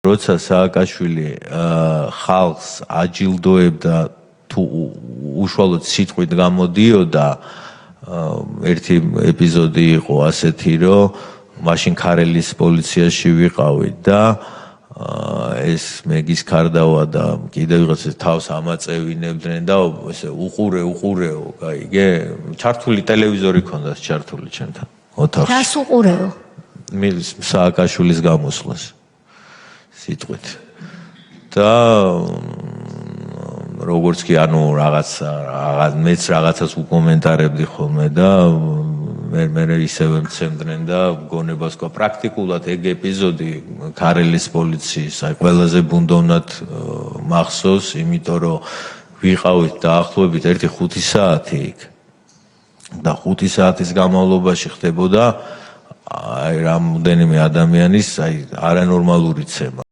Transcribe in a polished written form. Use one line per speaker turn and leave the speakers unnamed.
როცა სააკაშვილი ხალხს აჯილდოებდა თუ უშუალოდ სიტყვით გამოდიოდა, ერთი ეპიზოდი იყო ასეთი, რომ მაშინ ქარელის პოლიციაში ვიყავით და ეს მეგის ქარდავა და კიდევ ვიღაცას თავს ამაწევინებდნენ და ესე უყურეო, გაიგე? ჩართული ტელევიზორი ქონდას ჩართული ჩემთან ოთახში.
რას უყურეო?
სააკაშვილის გამოსვლას სიტყვით. და როგორც კი მეც რაღაცას უკომენტარებდი ხოლმე და მე ისევე მცემდნენ და გონებას ყვა პრაქტიკულად ეგ ეპიზოდი ქარელის პოლიციის ყველაზე ბუნდოვნად მახსოვს, იმიტომ რომ ვიყავით დაახლოებით 1-5 საათი იქ და 5 საათის განმავლობაში ხდებოდა რამოდენიმე ადამიანის არანორმალური ცემა.